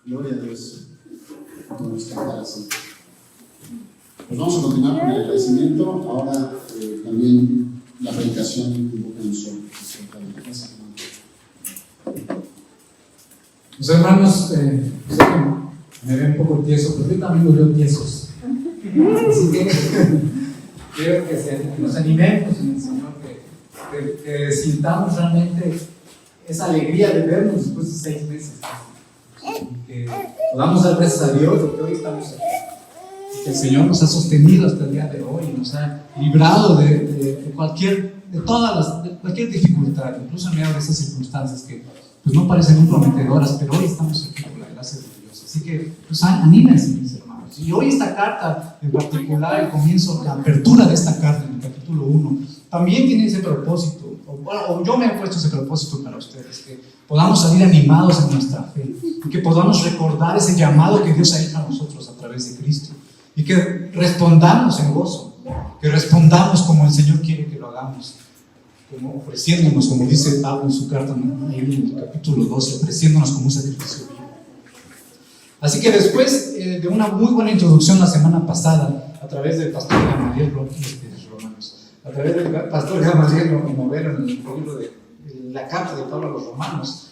Gloria a Dios. Podemos cantar así. Pues vamos a continuar con el agradecimiento. Ahora también la predicación invoca en su. Los hermanos, me ven un poco tieso, pero yo también los veo tiesos. Así que quiero que nos animemos en el Señor, que sintamos realmente esa alegría de vernos después de 6 meses. Que podamos dar gracias a Dios de que hoy estamos aquí. Que el Señor nos ha sostenido hasta el día de hoy, nos ha librado de cualquier dificultad, incluso en medio de esas circunstancias que pues no parecen muy prometedoras, pero hoy estamos aquí por la gracia de Dios. Así que pues anímense, mis hermanos. Y hoy esta carta en particular, el comienzo, la apertura de esta carta en el capítulo 1, también tiene ese propósito, o yo me he puesto ese propósito para ustedes, que podamos salir animados en nuestra fe, y que podamos recordar ese llamado que Dios ha hecho a nosotros a través de Cristo, y que respondamos en gozo, que respondamos como el Señor quiere que lo hagamos, como ofreciéndonos, como dice Pablo en su carta, ahí en el capítulo 12, ofreciéndonos como un sacrificio vivo. Así que después de una muy buena introducción la semana pasada, a través del pastor Gamaliel Romanos, a través del pastor Gamaliel Romero en el libro de la carta de Pablo a los Romanos,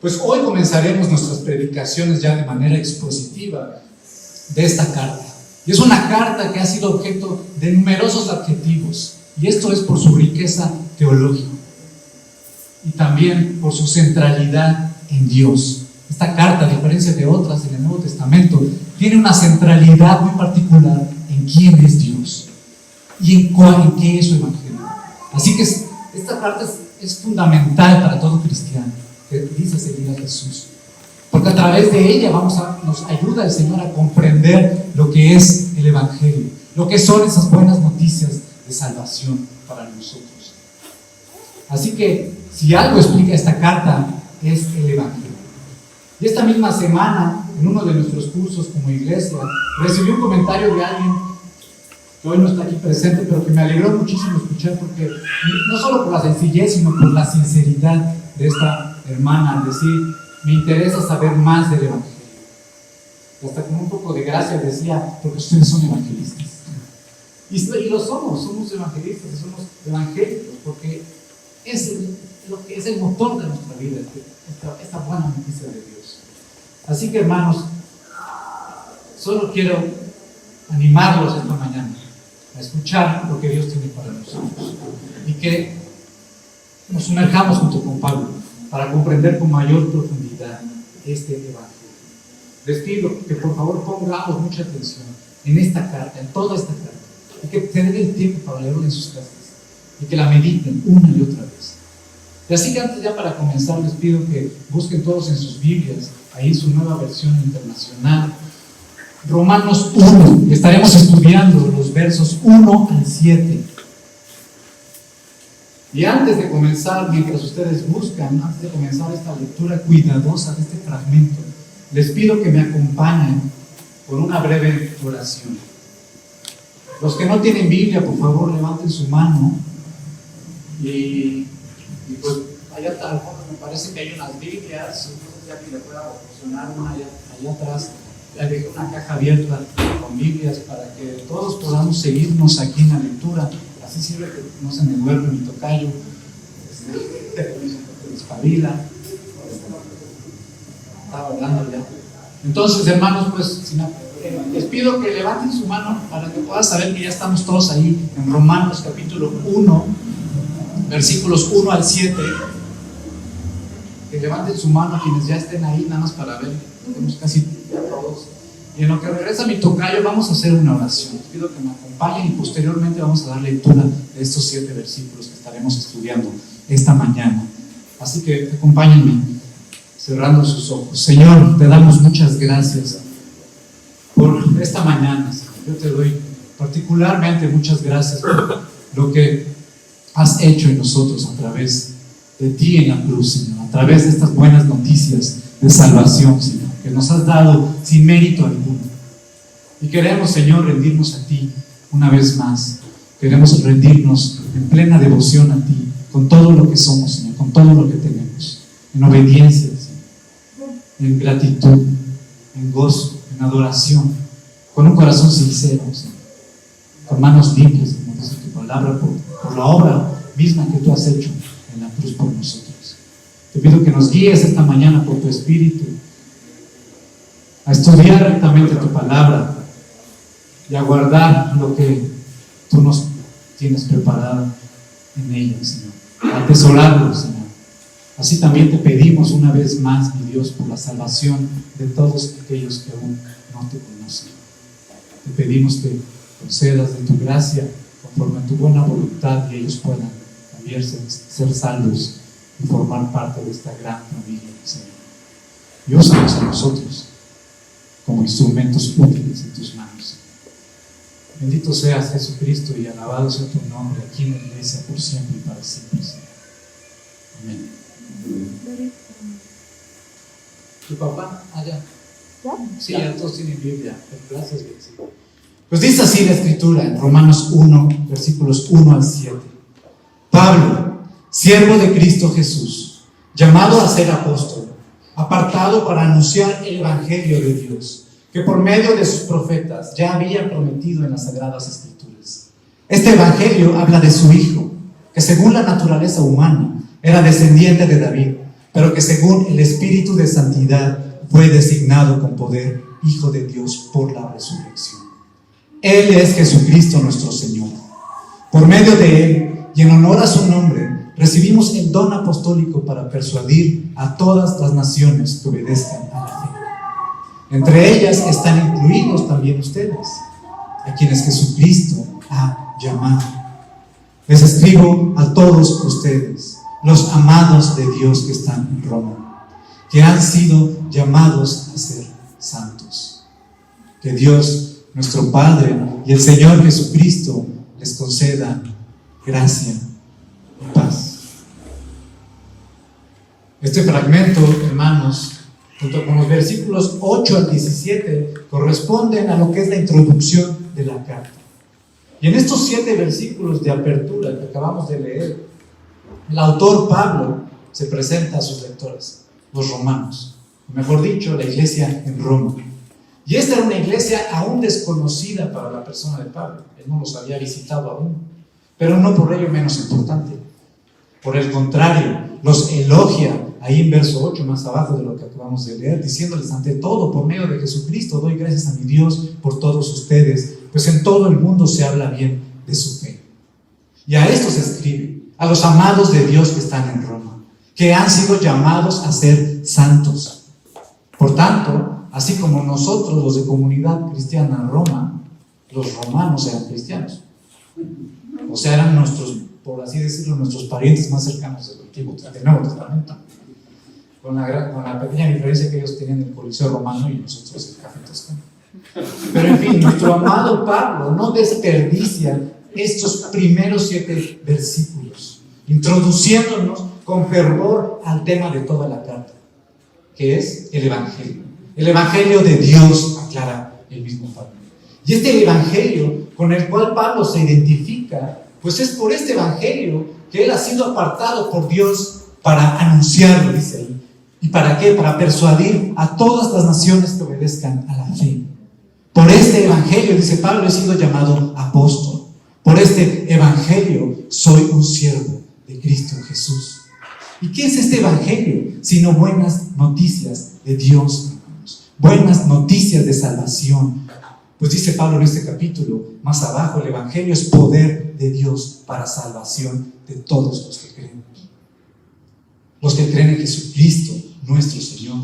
pues hoy comenzaremos nuestras predicaciones ya de manera expositiva de esta carta. Y es una carta que ha sido objeto de numerosos adjetivos, y esto es por su riqueza teológica y también por su centralidad en Dios. Esta carta, a diferencia de otras en el Nuevo Testamento, tiene una centralidad muy particular en quién es Dios y en qué es su evangelio. Así que esta carta es fundamental para todo cristiano que dice seguir a Jesús, porque a través de ella nos ayuda el Señor a comprender lo que es el evangelio, lo que son esas buenas noticias de salvación para nosotros. Así que si algo explica esta carta es el evangelio. Y esta misma semana, en uno de nuestros cursos como iglesia, recibí un comentario de alguien que hoy no está aquí presente, pero que me alegró muchísimo escuchar, porque no solo por la sencillez, sino por la sinceridad de esta hermana, al decir, me interesa saber más del evangelio. Y hasta con un poco de gracia decía, porque ustedes son evangelistas. Y lo somos evangelistas, y somos evangélicos, porque es lo que es el motor de nuestra vida, esta buena noticia de Dios. Así que, hermanos, solo quiero animarlos esta mañana a escuchar lo que Dios tiene para nosotros y que nos sumerjamos junto con Pablo para comprender con mayor profundidad este evangelio. Les pido que por favor pongamos mucha atención en esta carta, en toda esta carta, y que se den el tiempo para leerla en sus casas y que la mediten una y otra vez. Y así que antes ya para comenzar les pido que busquen todos en sus Biblias, ahí su nueva versión internacional, Romanos 1, y estaremos estudiando los versos 1 al 7. Y antes de comenzar, mientras ustedes buscan, antes de comenzar esta lectura cuidadosa de este fragmento, les pido que me acompañen con una breve oración. Los que no tienen Biblia, por favor, levanten su mano. Y pues allá al fondo me parece que hay unas Biblias, entonces ya que le pueda proporcionar una allá atrás. Ya dejé una caja abierta con Biblias para que todos podamos seguirnos aquí en la lectura. Así sirve que no se me duerme mi tocayo, espabila. Estaba hablando ya. Entonces, hermanos, pues les pido que levanten su mano para que puedan saber que ya estamos todos ahí en Romanos capítulo 1, versículos 1 al 7. Que levanten su mano quienes ya estén ahí, nada más para ver. Tenemos casi todos. Y en lo que regresa mi tocayo, vamos a hacer una oración. Les pido que me acompañen y posteriormente vamos a dar lectura de estos 7 versículos que estaremos estudiando esta mañana. Así que acompáñenme cerrando sus ojos. Señor, te damos muchas gracias por esta mañana, Señor. Yo te doy particularmente muchas gracias por lo que has hecho en nosotros a través de ti en la cruz, Señor, a través de estas buenas noticias de salvación, Señor, que nos has dado sin mérito alguno. Y queremos, Señor, rendirnos a ti una vez más. Queremos rendirnos en plena devoción a ti, con todo lo que somos, Señor, con todo lo que tenemos, en obediencia, Señor, en gratitud, en gozo, en adoración, con un corazón sincero, Señor, con manos limpias, como dice tu palabra, por la obra misma que tú has hecho en la cruz por nosotros. Te pido que nos guíes esta mañana por tu Espíritu a estudiar rectamente tu palabra y a guardar lo que tú nos tienes preparado en ella, Señor, a atesorarlo, Señor. Así también te pedimos una vez más, mi Dios, por la salvación de todos aquellos que aún no te conocen. Te pedimos que concedas de tu gracia conforme a tu buena voluntad y ellos puedan también ser salvos y formar parte de esta gran familia, Señor. Y úsanos a nosotros como instrumentos útiles en tus manos. Bendito seas, Jesucristo, y alabado sea tu nombre aquí en la iglesia por siempre y para siempre. Amén. ¿Tu papá? Allá. Sí, ya todos tienen Biblia. Gracias, Betsy. Pues dice así la Escritura en Romanos 1, versículos 1 al 7. Pablo, siervo de Cristo Jesús, llamado a ser apóstol, apartado para anunciar el Evangelio de Dios, que por medio de sus profetas ya había prometido en las Sagradas Escrituras. Este Evangelio habla de su Hijo, que según la naturaleza humana era descendiente de David, pero que según el Espíritu de Santidad fue designado con poder Hijo de Dios por la resurrección. Él es Jesucristo nuestro Señor. Por medio de Él y en honor a su nombre, recibimos el don apostólico para persuadir a todas las naciones que obedezcan a la fe. Entre ellas están incluidos también ustedes, a quienes Jesucristo ha llamado. Les escribo a todos ustedes, los amados de Dios que están en Roma, que han sido llamados a ser santos. Que Dios, nuestro Padre, y el Señor Jesucristo les conceda gracia y paz. Este fragmento, hermanos, junto con los versículos 8 al 17, corresponden a lo que es la introducción de la carta. Y en estos 7 versículos de apertura que acabamos de leer, el autor Pablo se presenta a sus lectores, los romanos, mejor dicho, la iglesia en Roma. Y esta era una iglesia aún desconocida para la persona de Pablo. Él no los había visitado aún, pero no por ello menos importante. Por el contrario, los elogia ahí en verso 8, más abajo de lo que acabamos de leer, diciéndoles: ante todo, por medio de Jesucristo, doy gracias a mi Dios por todos ustedes, pues en todo el mundo se habla bien de su fe. Y a esto se escribe, a los amados de Dios que están en Roma, que han sido llamados a ser santos. Por tanto, así como nosotros, los de Comunidad Cristiana en Roma, los romanos eran cristianos. O sea, eran nuestros, por así decirlo, nuestros parientes más cercanos del Nuevo Testamento. Con la pequeña diferencia que ellos tenían el Coliseo Romano y nosotros el Café Toscano. Pero en fin, nuestro amado Pablo no desperdicia estos primeros 7 versículos, introduciéndonos con fervor al tema de toda la carta, que es el Evangelio. El Evangelio de Dios, aclara el mismo Pablo. Y este Evangelio con el cual Pablo se identifica, pues es por este Evangelio que él ha sido apartado por Dios para anunciarlo, dice ahí. ¿Y para qué? Para persuadir a todas las naciones que obedezcan a la fe. Por este Evangelio, dice Pablo, he sido llamado apóstol. Por este Evangelio soy un siervo de Cristo Jesús. ¿Y qué es este Evangelio? Sino buenas noticias de Dios, hermanos. Buenas noticias de salvación. Pues dice Pablo en este capítulo, más abajo, el Evangelio es poder de Dios para salvación de todos los que creen. Los que creen en Jesucristo, nuestro Señor.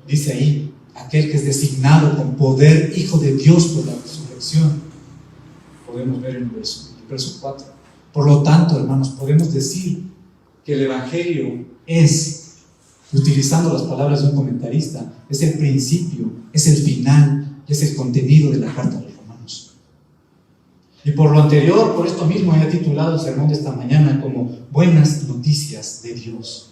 Dice ahí, aquel que es designado con poder Hijo de Dios por la resurrección. Podemos ver en el verso 4. Por lo tanto, hermanos, podemos decir que el Evangelio es, utilizando las palabras de un comentarista, es el principio, es el final, es el contenido de la carta de los Romanos. Y por lo anterior, por esto mismo he titulado el sermón de esta mañana como Buenas Noticias de Dios,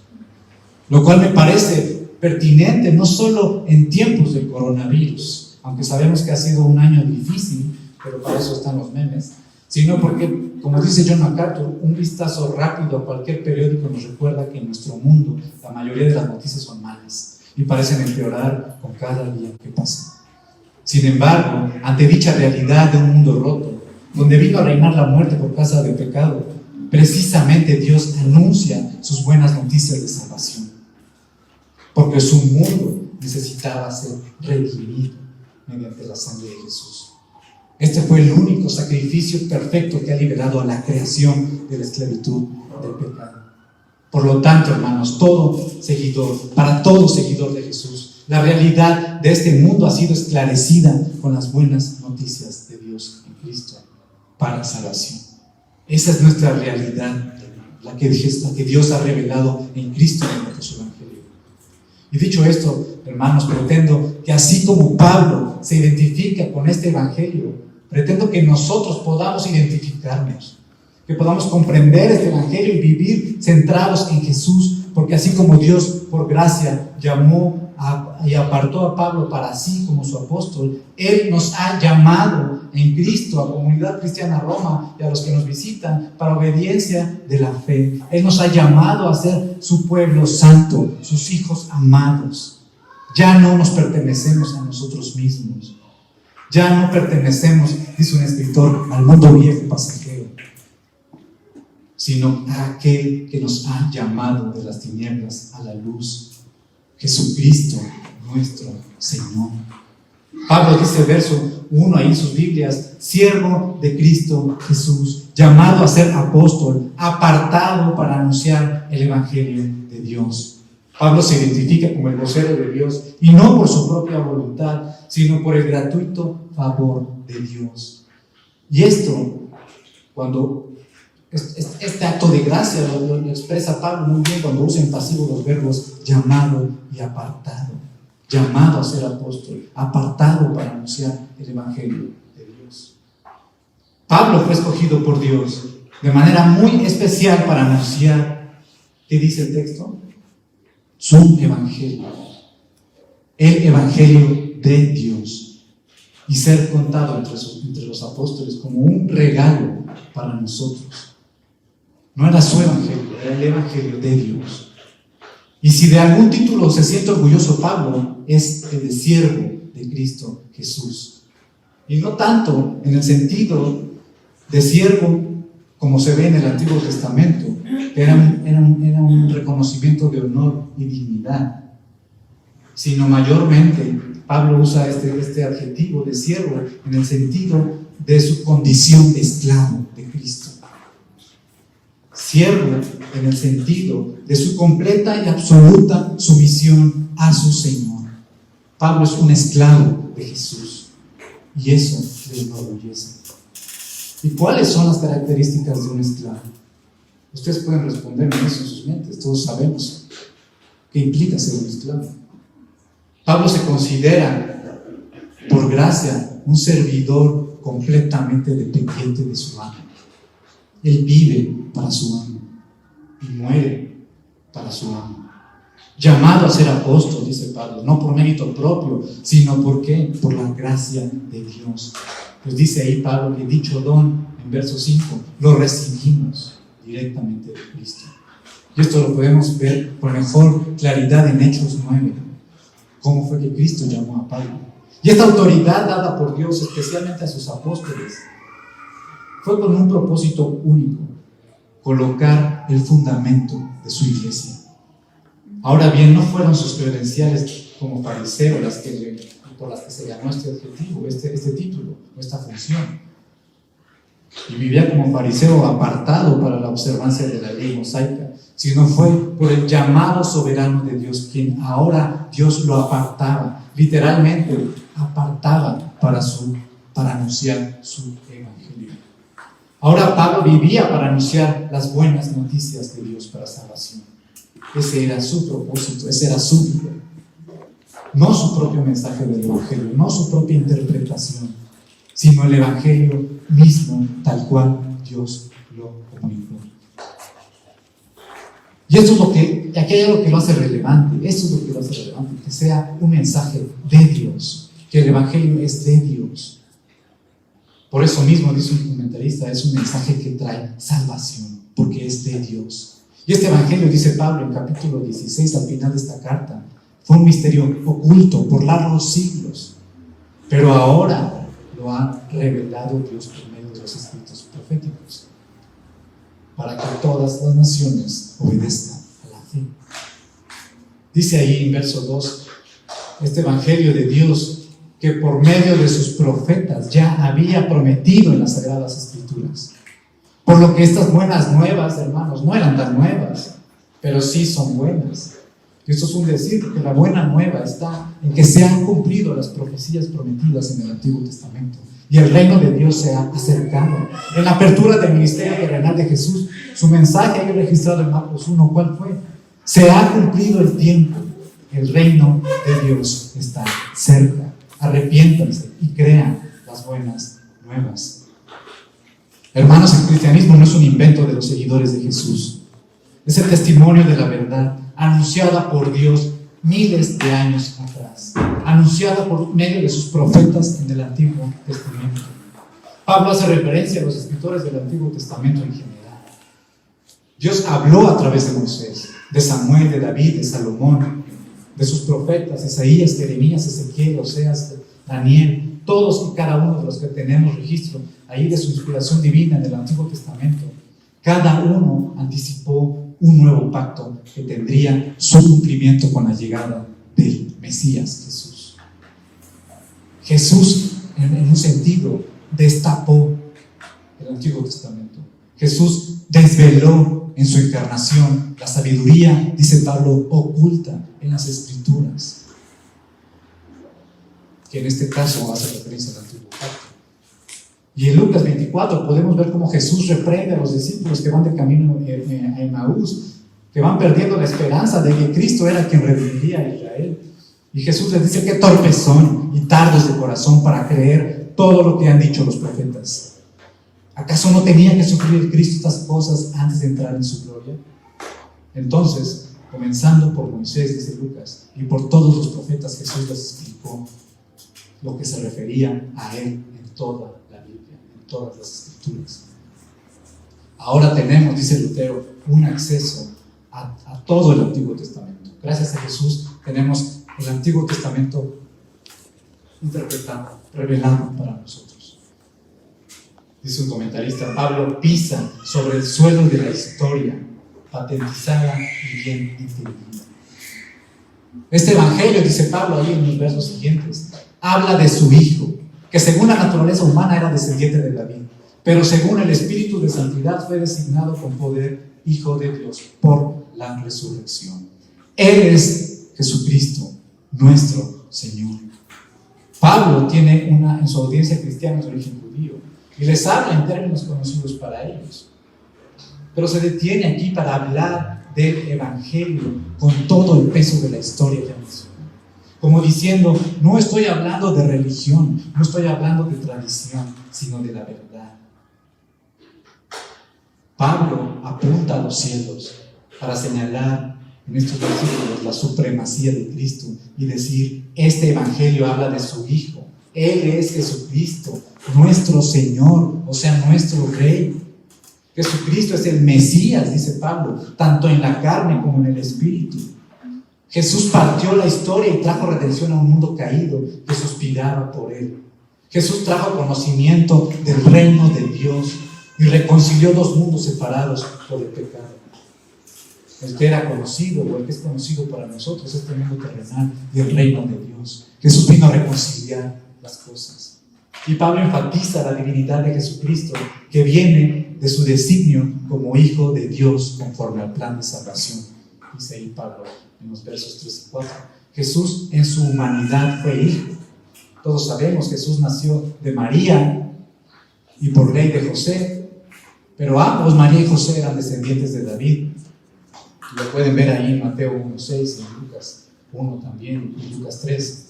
lo cual me parece pertinente no solo en tiempos del coronavirus, aunque sabemos que ha sido un año difícil, pero para eso están los memes, sino porque, como dice John MacArthur, un vistazo rápido a cualquier periódico nos recuerda que en nuestro mundo la mayoría de las noticias son malas y parecen empeorar con cada día que pasa. Sin embargo, ante dicha realidad de un mundo roto, donde vino a reinar la muerte por causa del pecado, precisamente Dios anuncia sus buenas noticias de salvación, porque su mundo necesitaba ser redimido mediante la sangre de Jesús. Este fue el único sacrificio perfecto que ha liberado a la creación de la esclavitud del pecado. Por lo tanto, hermanos, para todo seguidor de Jesús, la realidad de este mundo ha sido esclarecida con las buenas noticias de Dios en Cristo para salvación. Esa es nuestra realidad, la que Dios ha revelado en Cristo mediante su Evangelio. Y dicho esto, hermanos, pretendo que así como Pablo se identifica con este Evangelio, pretendo que nosotros podamos identificarnos, que podamos comprender este Evangelio y vivir centrados en Jesús, porque así como Dios por gracia llamó y apartó a Pablo para sí como su apóstol, Él nos ha llamado en Cristo a Comunidad Cristiana Roma y a los que nos visitan para obediencia de la fe. Él nos ha llamado a ser su pueblo santo, sus hijos amados. Ya no nos pertenecemos a nosotros mismos. Ya no pertenecemos, dice un escritor, al mundo viejo pasajero, sino a aquel que nos ha llamado de las tinieblas a la luz, Jesucristo nuestro Señor. Pablo dice, verso 1 ahí en sus Biblias, siervo de Cristo Jesús, llamado a ser apóstol, apartado para anunciar el Evangelio de Dios. Pablo se identifica como el vocero de Dios, y no por su propia voluntad, sino por el gratuito favor de Dios. Y esto, cuando este acto de gracia lo expresa Pablo muy bien cuando usa en pasivo los verbos llamado y apartado. Llamado a ser apóstol, apartado para anunciar el Evangelio de Dios. Pablo fue escogido por Dios de manera muy especial para anunciar, ¿qué dice el texto? Su Evangelio, el Evangelio de Dios, y ser contado entre los apóstoles como un regalo para nosotros. No era su Evangelio, era el Evangelio de Dios. Y si de algún título se siente orgulloso Pablo, es el de siervo de Cristo Jesús. Y no tanto en el sentido de siervo como se ve en el Antiguo Testamento, que era un reconocimiento de honor y dignidad, sino mayormente Pablo usa este adjetivo de siervo en el sentido de su condición de esclavo de Cristo. Siervo en el sentido de su completa y absoluta sumisión a su Señor. Pablo es un esclavo de Jesús, y eso le enorgullece. ¿Y cuáles son las características de un esclavo? Ustedes pueden responderme eso en sus mentes. Todos sabemos qué implica ser un esclavo. Pablo se considera, por gracia, un servidor completamente dependiente de su amo. Él vive para su amo y muere para su amo. Llamado a ser apóstol, dice Pablo, no por mérito propio, sino por la gracia de Dios. Pues dice ahí Pablo que dicho don, en verso 5, lo recibimos directamente de Cristo. Y esto lo podemos ver con mejor claridad en Hechos 9, cómo fue que Cristo llamó a Pablo. Y esta autoridad dada por Dios, especialmente a sus apóstoles, fue con un propósito único: colocar el fundamento de su iglesia. Ahora bien, no fueron sus credenciales como fariseo por las que se ganó este objetivo, este título, esta función. Y vivía como fariseo apartado para la observancia de la ley mosaica, sino fue por el llamado soberano de Dios, quien ahora Dios lo apartaba, literalmente apartaba para anunciar su evangelio. Ahora Pablo vivía para anunciar las buenas noticias de Dios para salvación. Ese era su propósito, ese era su vida. No su propio mensaje del evangelio, no su propia interpretación, sino el evangelio mismo, tal cual Dios lo comunicó. Y esto es aquí hay algo que lo hace relevante. Esto es lo que lo hace relevante, que sea un mensaje de Dios, que el evangelio es de Dios. Por eso mismo, dice un comentarista, es un mensaje que trae salvación, porque es de Dios. Y este evangelio, dice Pablo en capítulo 16, al final de esta carta, fue un misterio oculto por largos siglos, pero ahora lo ha revelado Dios por medio de los escritos proféticos, para que todas las naciones obedezcan a la fe. Dice ahí en verso 2, este evangelio de Dios, que por medio de sus profetas ya había prometido en las Sagradas Escrituras. Por lo que estas buenas nuevas, hermanos, no eran tan nuevas, pero sí son buenas. Y esto es un decir, porque la buena nueva está en que se han cumplido las profecías prometidas en el Antiguo Testamento. Y el reino de Dios se ha acercado. En la apertura del ministerio terrenal de Jesús, su mensaje ahí registrado en Marcos 1, ¿cuál fue? Se ha cumplido el tiempo. El reino de Dios está cerca. Arrepiéntanse y crean las buenas nuevas. Hermanos, el cristianismo no es un invento de los seguidores de Jesús. Es el testimonio de la verdad anunciada por Dios miles de años atrás, anunciada por medio de sus profetas en el Antiguo Testamento. Pablo hace referencia a los escritores del Antiguo Testamento en general. Dios habló a través de Moisés, de Samuel, de David, de Salomón, de sus profetas, Isaías, Jeremías, Ezequiel, Oseas, Daniel, todos y cada uno de los que tenemos registro ahí de su inspiración divina en el Antiguo Testamento. Cada uno anticipó un nuevo pacto que tendría su cumplimiento con la llegada del Mesías Jesús. Jesús, en un sentido, destapó el Antiguo Testamento. Jesús desveló en su encarnación la sabiduría, dice Pablo, oculta en las Escrituras, que en este caso hace referencia al Antiguo Pacto. Y en Lucas 24 podemos ver cómo Jesús reprende a los discípulos que van de camino a Emaús, que van perdiendo la esperanza de que Cristo era quien redimiría a Israel. Y Jesús les dice: qué torpes son y tardos de corazón para creer todo lo que han dicho los profetas. ¿Acaso no tenía que sufrir Cristo estas cosas antes de entrar en su gloria? Entonces, comenzando por Moisés, dice Lucas, y por todos los profetas, Jesús les explicó lo que se refería a él en toda la Biblia, en todas las Escrituras. Ahora tenemos, dice Lutero, un acceso a todo el Antiguo Testamento. Gracias a Jesús tenemos el Antiguo Testamento interpretado, revelado para nosotros. Dice un comentarista: Pablo pisa sobre el suelo de la historia, patentizada y bien entendida. Este evangelio, dice Pablo ahí en los versos siguientes, habla de su Hijo, que según la naturaleza humana era descendiente de David, pero según el Espíritu de Santidad fue designado con poder Hijo de Dios por la resurrección. Él es Jesucristo, nuestro Señor. Pablo tiene en su audiencia cristiana de origen judío y les habla en términos conocidos para ellos, pero se detiene aquí para hablar del Evangelio con todo el peso de la historia ya mencionada, como diciendo: no estoy hablando de religión, no estoy hablando de tradición, sino de la verdad. Pablo apunta a los cielos para señalar en estos versículos la supremacía de Cristo y decir: este evangelio habla de su Hijo, Él es Jesucristo, nuestro Señor, o sea, nuestro Rey. Jesucristo es el Mesías, dice Pablo, tanto en la carne como en el Espíritu. Jesús partió la historia y trajo redención a un mundo caído que suspiraba por Él. Jesús trajo conocimiento del reino de Dios y reconcilió dos mundos separados por el pecado. El que era conocido, o el que es conocido para nosotros, este mundo terrenal y el reino de Dios. Jesús vino a reconciliar las cosas. Y Pablo enfatiza la divinidad de Jesucristo, que viene de su designio como Hijo de Dios conforme al plan de salvación. Dice ahí Pablo en los versos 3 y 4. Jesús en su humanidad fue Hijo. Todos sabemos que Jesús nació de María y por ley de José, pero ambos, María y José, eran descendientes de David. Lo pueden ver ahí en Mateo 1:6, en Lucas 1 también, en Lucas 3.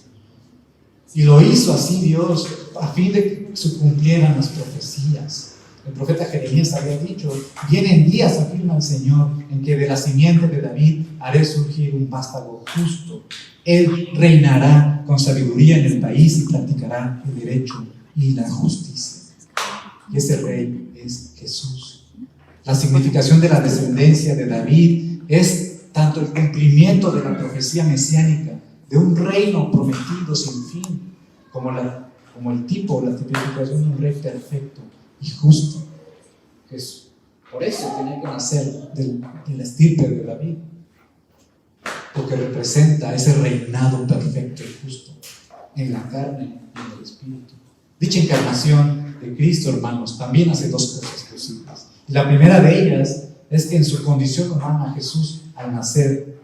Y lo hizo así Dios a fin de que se cumplieran las profecías. El profeta Jeremías había dicho: vienen días, afirma el Señor, en que de la simiente de David haré surgir un vástago justo. Él reinará con sabiduría en el país y practicará el derecho y la justicia. Y ese rey es Jesús. La significación de la descendencia de David es tanto el cumplimiento de la profecía mesiánica de un reino prometido sin fin, como el tipo, la tipificación de un rey perfecto y justo. Por eso tenía que nacer de la estirpe de David, porque representa ese reinado perfecto y justo en la carne y en el espíritu. Dicha encarnación de Cristo, hermanos, también hace dos cosas posibles. Y la primera de ellas es que en su condición humana Jesús, al nacer,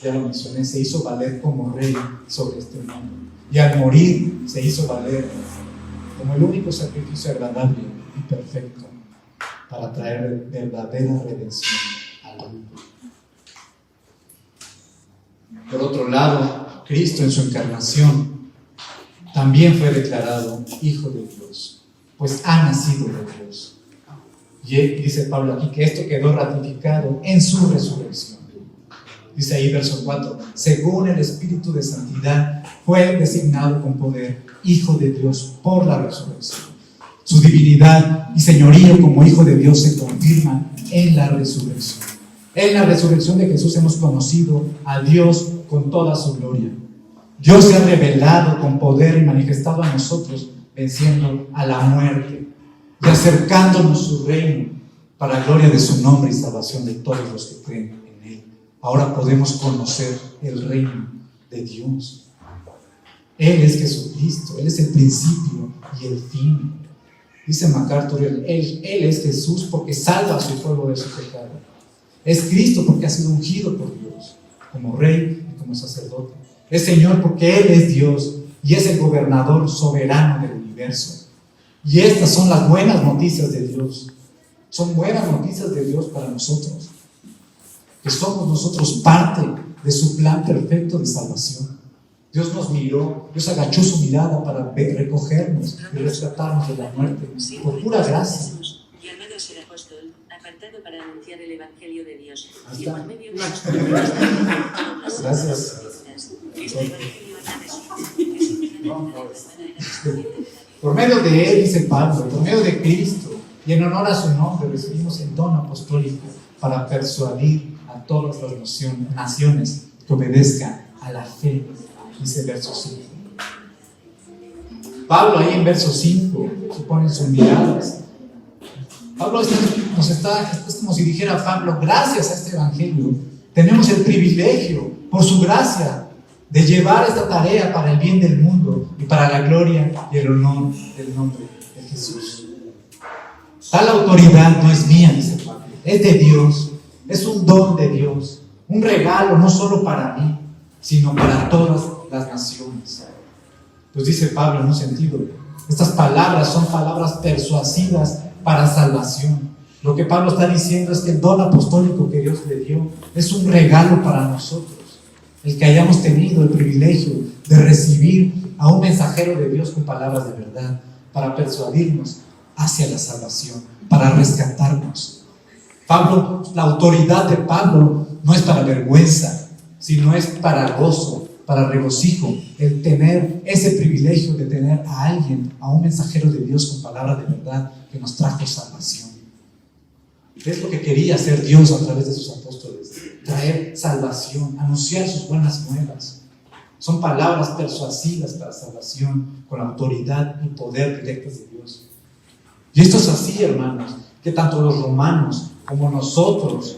ya lo mencioné, se hizo valer como rey sobre este mundo. Y al morir se hizo valer como el único sacrificio agradable y perfecto para traer verdadera redención al mundo. Por otro lado, Cristo en su encarnación también fue declarado Hijo de Dios. pues ha nacido de Dios. Y dice Pablo aquí que esto quedó ratificado en su resurrección. Dice ahí verso 4, según el Espíritu de Santidad fue designado con poder Hijo de Dios por la resurrección. Su divinidad y señorío como Hijo de Dios se confirman en la resurrección. En la resurrección de Jesús hemos conocido a Dios con toda su gloria. Dios se ha revelado con poder y manifestado a nosotros, venciendo a la muerte y acercándonos su reino para gloria de su nombre y salvación de todos los que creen en Él. Ahora podemos conocer el reino de Dios. Él es Jesucristo, Él es el principio y el fin. Dice MacArthur, Él es Jesús porque salva a su pueblo de su pecado. Es Cristo porque ha sido ungido por Dios como rey y como sacerdote. Es Señor porque Él es Dios y es el gobernador soberano del universo. Y estas son las buenas noticias de Dios. Son buenas noticias de Dios para nosotros, que somos nosotros parte de su plan perfecto de salvación. Dios nos miró, Dios agachó su mirada para recogernos y rescatarnos de la muerte por pura gracia. Llamado a ser apóstol, apartado para anunciar el Evangelio de Dios. Ahí Y está. por medio de Gracias. este Evangelio ha nacido. Por medio de Él, dice Pablo, por medio de Cristo, y en honor a su nombre recibimos el don apostólico para persuadir a todas las naciones que obedezcan a la fe, dice el verso 5. Pablo ahí en verso 5 se ponen sus miradas. Pablo es como si dijera Pablo, gracias a este evangelio tenemos el privilegio, por su gracia, de llevar esta tarea para el bien del mundo y para la gloria y el honor del nombre de Jesús. Tal autoridad no es mía, dice Pablo, es de Dios, es un don de Dios, un regalo no solo para mí, sino para todas las naciones. Pues dice Pablo en un sentido, estas palabras son palabras persuasivas para salvación. Lo que Pablo está diciendo es que el don apostólico que Dios le dio es un regalo para nosotros. El que hayamos tenido el privilegio de recibir a un mensajero de Dios con palabras de verdad para persuadirnos hacia la salvación, para rescatarnos. Pablo, la autoridad de Pablo no es para vergüenza, sino es para gozo, para regocijo, el tener ese privilegio de tener a alguien, a un mensajero de Dios con palabras de verdad que nos trajo salvación. Es lo que quería hacer Dios a través de sus apóstoles, traer salvación, anunciar sus buenas nuevas. Son palabras persuasivas para salvación, con autoridad y poder directos de Dios. Y esto es así, hermanos, que tanto los romanos como nosotros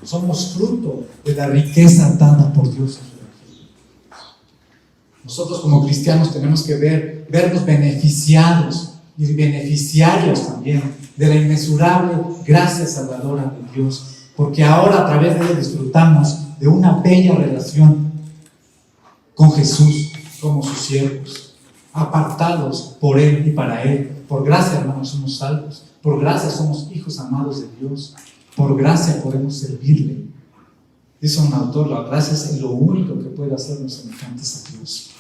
somos fruto de la riqueza dada por Dios en su evangelio. Nosotros como cristianos tenemos que vernos beneficiados y beneficiarios también de la inmesurable gracia salvadora de Dios, porque ahora a través de él disfrutamos de una bella relación con Jesús como sus siervos, apartados por él y para él. Por gracia, hermanos, somos salvos. Por gracia somos hijos amados de Dios. Por gracia podemos servirle. Dice un autor, la gracia es lo único que puede hacernos semejantes a Dios.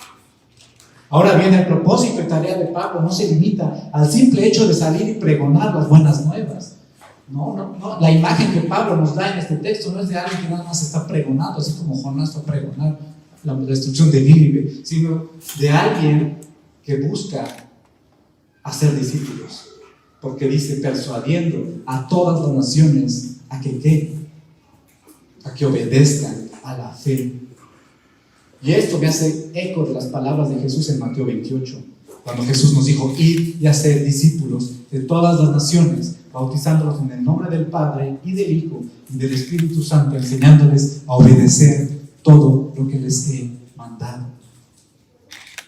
Ahora bien, el propósito y tarea de Pablo no se limita al simple hecho de salir y pregonar las buenas nuevas. No. La imagen que Pablo nos da en este texto no es de alguien que nada más está pregonando, así como Jonás fue a pregonar la destrucción de Nínive, sino de alguien que busca hacer discípulos, porque dice persuadiendo a todas las naciones a que obedezcan a la fe. Y esto me hace eco de las palabras de Jesús en Mateo 28, cuando Jesús nos dijo: id y haced discípulos de todas las naciones, bautizándolos en el nombre del Padre y del Hijo y del Espíritu Santo, enseñándoles a obedecer todo lo que les he mandado.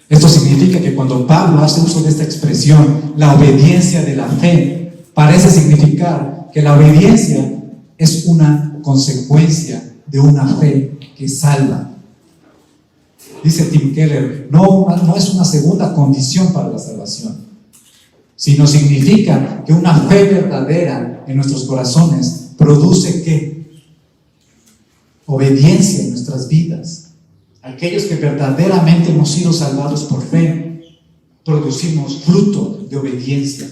Esto significa que cuando Pablo hace uso de esta expresión, la obediencia de la fe, parece significar que la obediencia es una consecuencia de una fe que salva. Dice Tim Keller, no es una segunda condición para la salvación, sino significa que una fe verdadera en nuestros corazones produce ¿qué? Obediencia en nuestras vidas. Aquellos que verdaderamente hemos sido salvados por fe, producimos fruto de obediencia.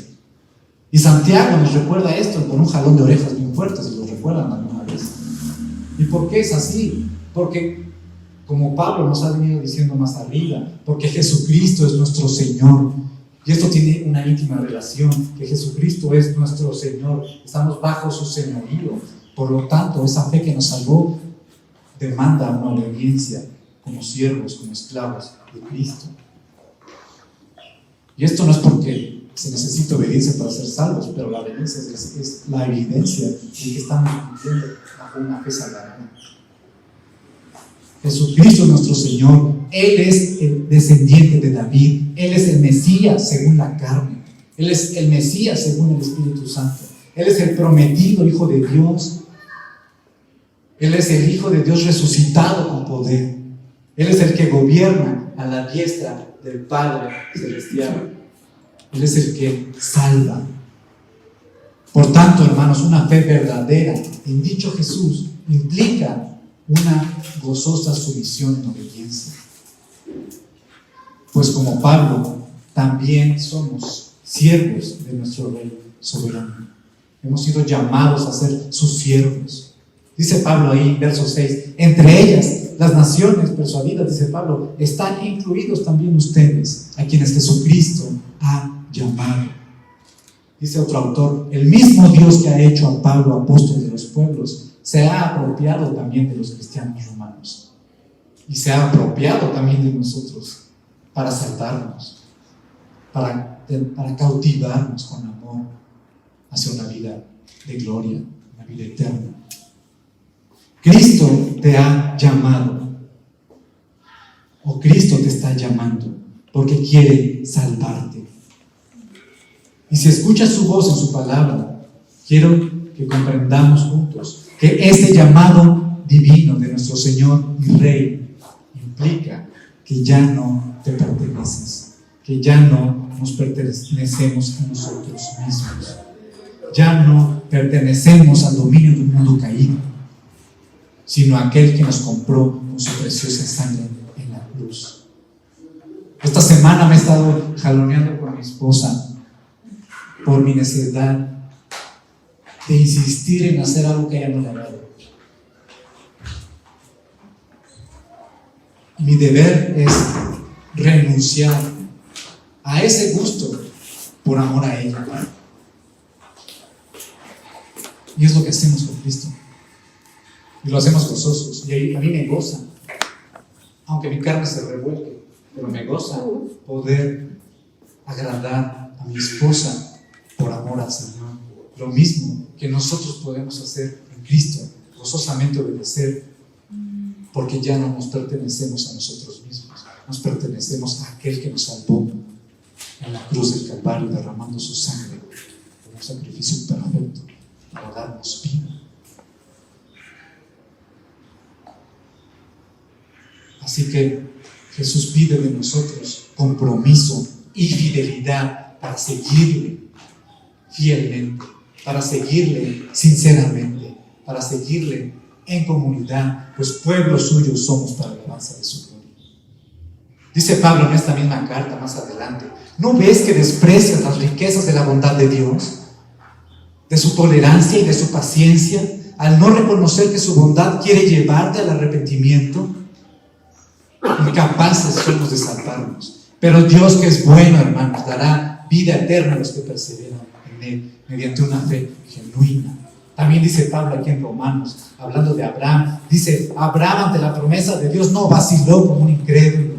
Y Santiago nos recuerda esto con un jalón de orejas bien fuerte, si lo recuerdan alguna vez. ¿Y por qué es así? Porque, como Pablo nos ha venido diciendo más arriba, porque Jesucristo es nuestro Señor. Y esto tiene una íntima relación, que Jesucristo es nuestro Señor, estamos bajo su señorío. Por lo tanto, esa fe que nos salvó demanda una obediencia como siervos, como esclavos de Cristo. Y esto no es porque se necesita obediencia para ser salvos, pero la obediencia es la evidencia de que estamos cumpliendo bajo una fe salvadora. Jesucristo es nuestro Señor. Él es el descendiente de David. Él es el Mesías según la carne. Él es el Mesías según el Espíritu Santo. Él es el prometido Hijo de Dios. Él es el Hijo de Dios resucitado con poder. Él es el que gobierna a la diestra del Padre Celestial. Él es el que salva. Por tanto, hermanos, una fe verdadera en dicho Jesús implica una gozosa sumisión en obediencia. Pues como Pablo, también somos siervos de nuestro Rey soberano. Hemos sido llamados a ser sus siervos. Dice Pablo ahí, verso 6, entre ellas, las naciones persuadidas, dice Pablo, están incluidos también ustedes, a quienes Jesucristo ha llamado. Dice otro autor, el mismo Dios que ha hecho a Pablo apóstol de los pueblos, se ha apropiado también de los cristianos romanos. Y se ha apropiado también de nosotros para salvarnos, para cautivarnos con amor hacia una vida de gloria, una vida eterna. Cristo te ha llamado, o Cristo te está llamando, porque quiere salvarte. Y si escuchas su voz en su palabra, quiero que comprendamos juntos que este llamado divino de nuestro Señor y Rey implica que ya no te perteneces, que ya no nos pertenecemos a nosotros mismos, ya no pertenecemos al dominio de un mundo caído, sino a aquel que nos compró con su preciosa sangre en la cruz. Esta semana me he estado jaloneando con mi esposa por mi necesidad de insistir en hacer algo que a ella no le agrada. Mi deber es renunciar a ese gusto por amor a ella. Y es lo que hacemos con Cristo. Y lo hacemos gozosos. Y a mí me goza, aunque mi carne se revuelque, pero me goza poder agradar a mi esposa por amor al Señor. Lo mismo que nosotros podemos hacer en Cristo, gozosamente obedecer, porque ya no nos pertenecemos a nosotros mismos, nos pertenecemos a aquel que nos salvó en la cruz del Calvario, derramando su sangre como un sacrificio perfecto para darnos vida. Así que Jesús pide de nosotros compromiso y fidelidad para seguirle fielmente, para seguirle sinceramente, para seguirle en comunidad, pues pueblo suyo somos para la alabanza de su gloria. Dice Pablo en esta misma carta más adelante, ¿no ves que desprecias las riquezas de la bondad de Dios, de su tolerancia y de su paciencia, al no reconocer que su bondad quiere llevarte al arrepentimiento? Incapaces somos de salvarnos, pero Dios, que es bueno, hermanos, dará vida eterna a los que perseveran en Él mediante una fe genuina. También dice Pablo aquí en Romanos, hablando de Abraham, dice, Abraham ante la promesa de Dios no vaciló como un incrédulo,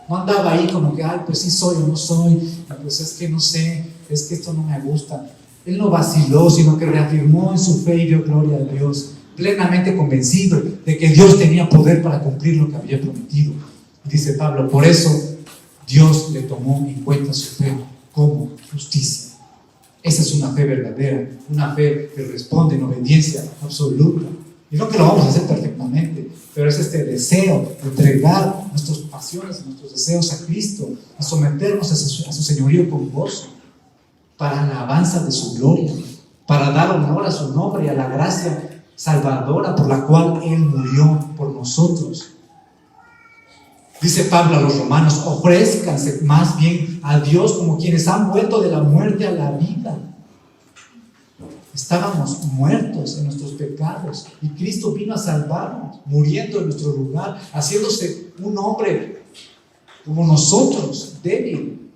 no andaba ahí como que, ay, pues sí soy o no soy, pues es que no sé, es que esto no me gusta. Él no vaciló, sino que reafirmó en su fe y dio gloria a Dios, plenamente convencido de que Dios tenía poder para cumplir lo que había prometido. Dice Pablo, por eso Dios le tomó en cuenta su fe como justicia. Esa es una fe verdadera, una fe que responde en obediencia absoluta. Y no que lo vamos a hacer perfectamente, pero es este deseo de entregar nuestras pasiones y nuestros deseos a Cristo y someternos a su señorío con gozo, para la alabanza de su gloria, para dar honor a su nombre y a la gracia salvadora por la cual Él murió por nosotros. Dice Pablo a los romanos, ofrézcanse más bien a Dios como quienes han vuelto de la muerte a la vida. Estábamos muertos en nuestros pecados y Cristo vino a salvarnos, muriendo en nuestro lugar, haciéndose un hombre como nosotros, débil.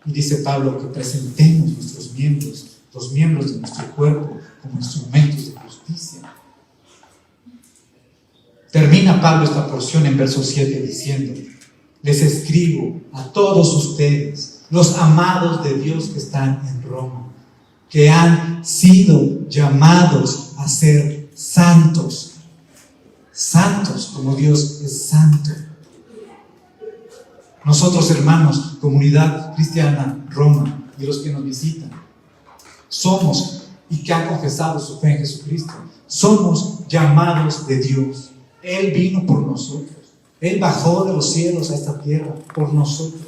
Y dice Pablo que presentemos nuestros miembros, los miembros de nuestro cuerpo, como instrumentos de justicia. Termina Pablo esta porción en verso 7 diciendo: les escribo a todos ustedes, los amados de Dios que están en Roma, que han sido llamados a ser santos. Santos como Dios es santo. Nosotros, hermanos, comunidad cristiana Roma y los que nos visitan, somos y que han confesado su fe en Jesucristo, somos llamados de Dios. Él vino por nosotros. Él bajó de los cielos a esta tierra por nosotros.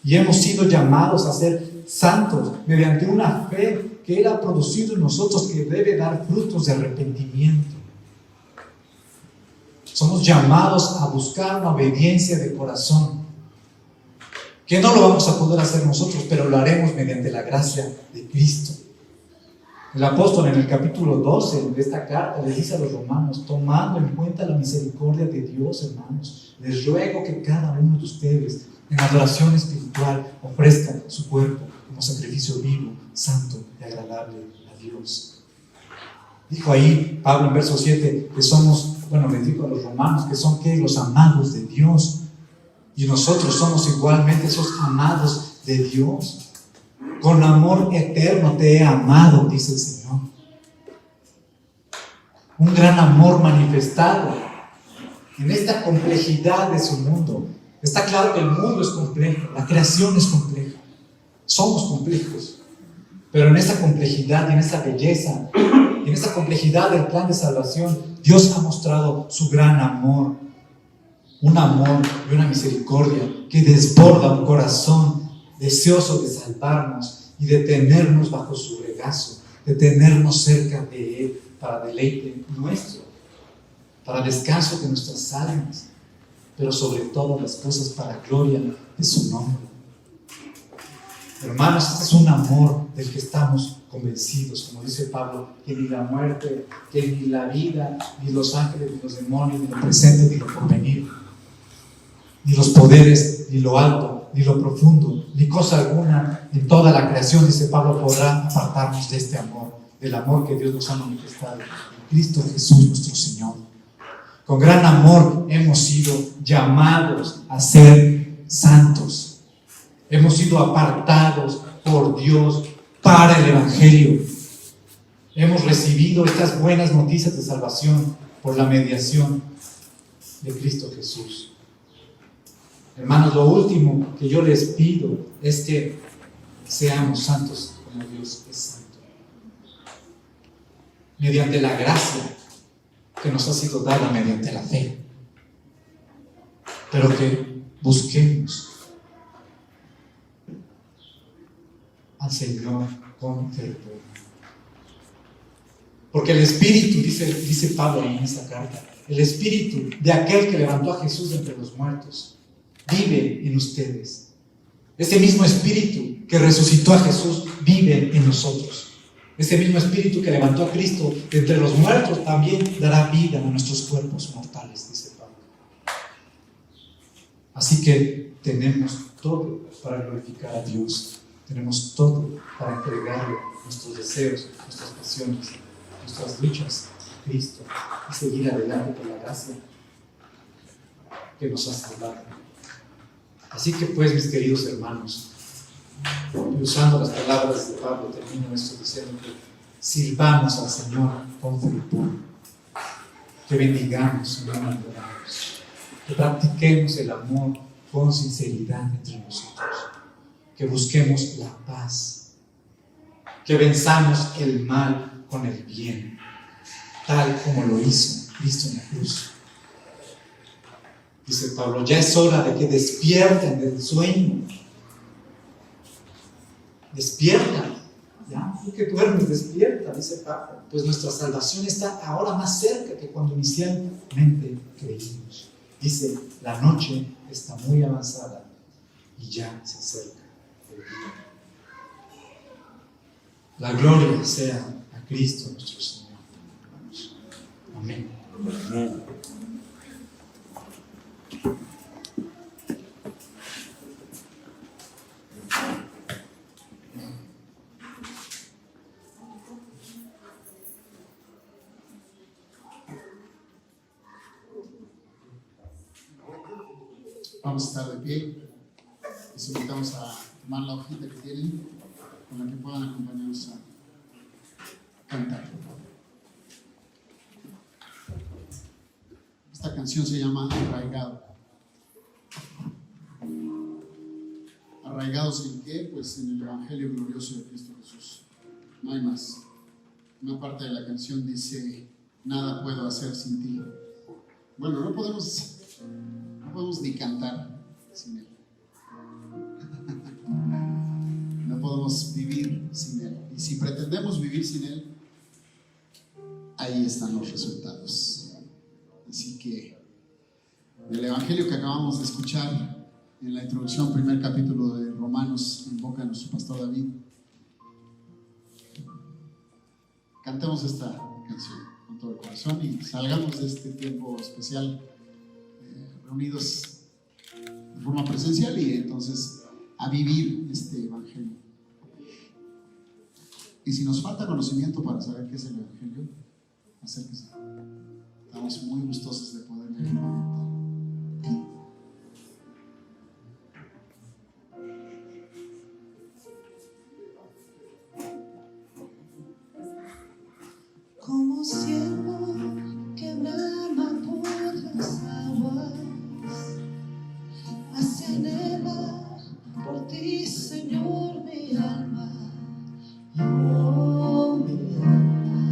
Y hemos sido llamados a ser santos mediante una fe que Él ha producido en nosotros, que debe dar frutos de arrepentimiento. Somos llamados a buscar una obediencia de corazón, que no lo vamos a poder hacer nosotros, pero lo haremos mediante la gracia de Cristo. El apóstol en el capítulo 12 de esta carta les dice a los romanos: tomando en cuenta la misericordia de Dios, hermanos, les ruego que cada uno de ustedes en adoración espiritual ofrezca su cuerpo como sacrificio vivo, santo y agradable a Dios. Dijo ahí Pablo en verso 7 que somos, les dijo a los romanos que son los amados de Dios, y nosotros somos igualmente esos amados de Dios. Con amor eterno te he amado, dice el Señor. Un gran amor manifestado en esta complejidad de su mundo. Está claro que el mundo es complejo, la creación es compleja, somos complejos, pero en esa complejidad y en esa belleza y en esa complejidad del plan de salvación, Dios ha mostrado su gran amor, un amor y una misericordia que desborda un corazón deseoso de salvarnos y de tenernos bajo su regazo, de tenernos cerca de Él para deleite nuestro, para descanso de nuestras almas, pero sobre todas las cosas para gloria de su nombre. Hermanos, este es un amor del que estamos convencidos, como dice Pablo, que ni la muerte, que ni la vida, ni los ángeles, ni los demonios, ni lo presente, ni lo porvenir, ni los poderes, ni lo alto, ni lo profundo, ni cosa alguna en toda la creación, dice Pablo, podrá apartarnos de este amor, del amor que Dios nos ha manifestado en Cristo Jesús nuestro Señor. Con gran amor hemos sido llamados a ser santos. Hemos sido apartados por Dios para el Evangelio. Hemos recibido estas buenas noticias de salvación por la mediación de Cristo Jesús. Hermanos, lo último que yo les pido es que seamos santos como Dios es santo. Mediante la gracia que nos ha sido dada mediante la fe. Pero que busquemos al Señor con fervor. Porque el Espíritu, dice Pablo en esa carta, el Espíritu de aquel que levantó a Jesús de entre los muertos vive en ustedes. Ese mismo Espíritu que resucitó a Jesús vive en nosotros. Ese mismo Espíritu que levantó a Cristo de entre los muertos también dará vida a nuestros cuerpos mortales, dice Pablo. Así que tenemos todo para glorificar a Dios. Tenemos todo para entregarle nuestros deseos, nuestras pasiones, nuestras luchas a Cristo y seguir adelante por la gracia que nos ha salvado. Así que pues, mis queridos hermanos, y usando las palabras de Pablo, termino esto diciendo que sirvamos al Señor con fervor, que bendigamos y no adoramos, que practiquemos el amor con sinceridad entre nosotros, que busquemos la paz, que venzamos el mal con el bien, tal como lo hizo Cristo en la cruz. Dice Pablo, ya es hora de que despierten del sueño. Despierta, ya, tú que duermes, despierta, dice Pablo, pues nuestra salvación está ahora más cerca que cuando inicialmente creímos. Dice, la noche está muy avanzada y ya se acerca el día. La gloria sea a Cristo nuestro Señor. Amén. Vamos a estar de pie. Les invitamos a tomar la hojita que tienen con la que puedan acompañarnos a cantar. Esta canción se llama Arraigado. ¿Arraigados en qué? Pues en el Evangelio glorioso de Cristo Jesús. No hay más. Una parte de la canción dice: nada puedo hacer sin ti. Bueno, no podemos ni cantar sin Él. No podemos vivir sin Él. Y si pretendemos vivir sin Él, ahí están los resultados. Así que el Evangelio que acabamos de escuchar en la introducción, primer capítulo de Romanos, en boca de nuestro pastor David, cantemos esta canción con todo el corazón y salgamos de este tiempo especial reunidos de forma presencial y entonces a vivir este Evangelio. Y si nos falta conocimiento para saber qué es el Evangelio, acérquese. Estamos muy gustosos de poderle orientar. Como siervo que brama por las aguas, así anhela por ti, Señor, mi alma. Oh, mi alma.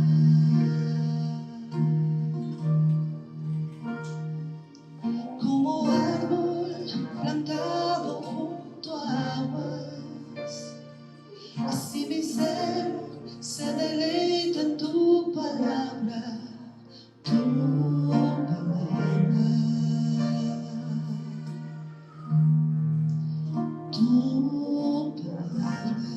Como árbol plantado junto a aguas, así mi ser se deleita en tu palabra, tu palabra, tu palabra.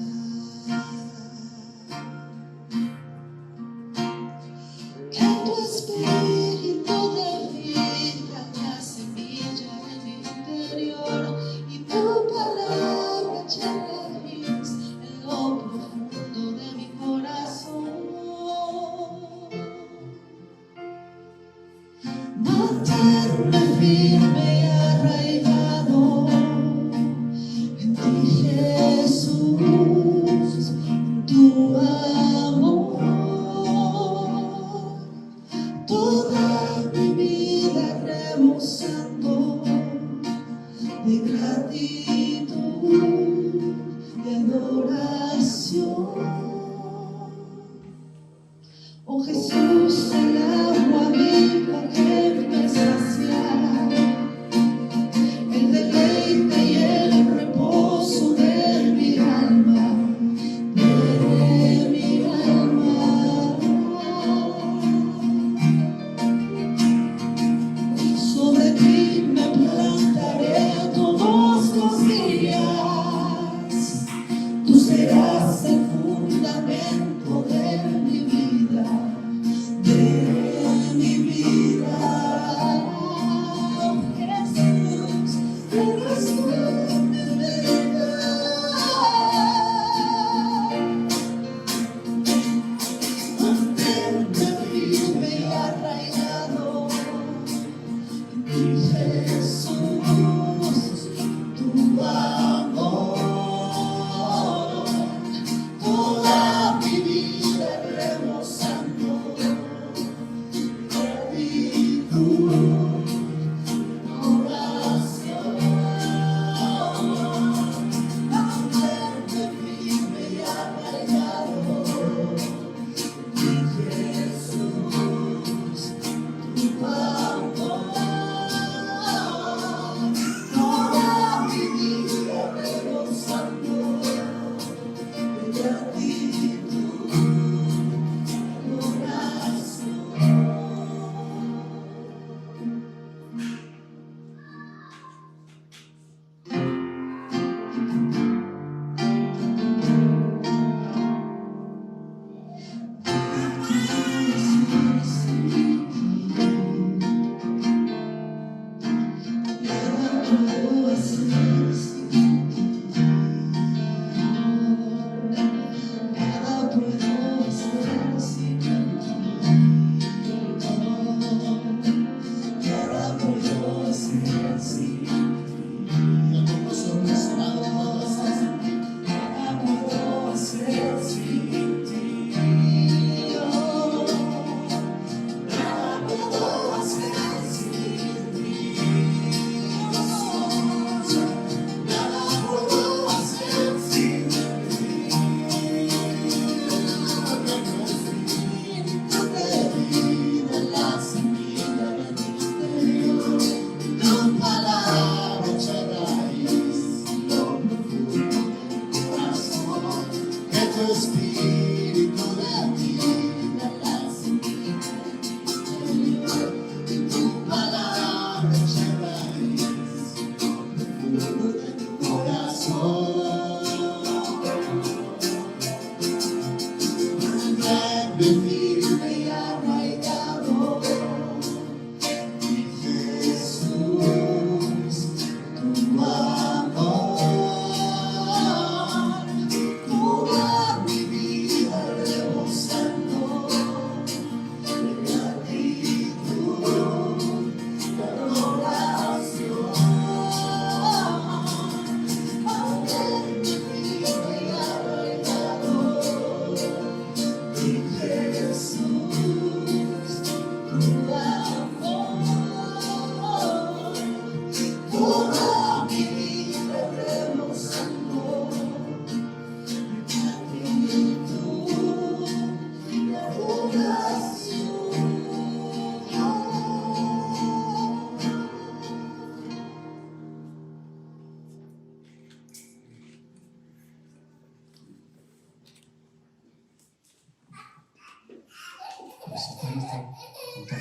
Que tu espíritu de vida, la semilla en mi interior, y tu palabra eche raíz en lo profundo de mi corazón. Manténme firme y arraigado en ti, Jesús, en tu amor. Toda mi vida rebosando de gratitud y adoración. Oh Jesús, el agua viva que me sacia, el deleite y el reposo de mi alma, de mi alma. Sobre ti me plantaré todos los días, tú serás el fundamento de mi vida, de mi vida. Oh Jesús, eres tú mi vida. Mantente firme y arraigado en ti, Jesús, tu amor. Toda mi vida rebosando gratitud, oración. Mantente firme y arraigado en ti, Jesús, tu amor.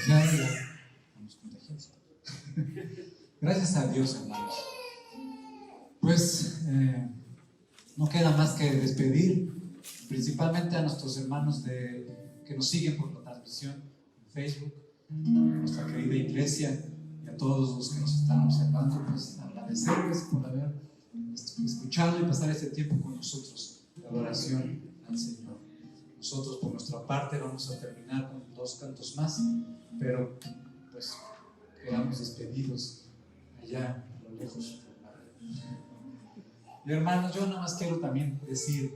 contagiado, ya estamos contagiados. Gracias a Dios, hermanos. Pues no queda más que despedir, principalmente a nuestros hermanos que nos siguen por la transmisión en Facebook, nuestra querida iglesia, y a todos los que nos están observando, pues agradecerles por haber escuchado y pasar este tiempo con nosotros de adoración al Señor. Nosotros por nuestra parte vamos a terminar con 2 cantos más, pero pues quedamos despedidos allá a lo lejos. Y hermanos, yo nada más quiero también decir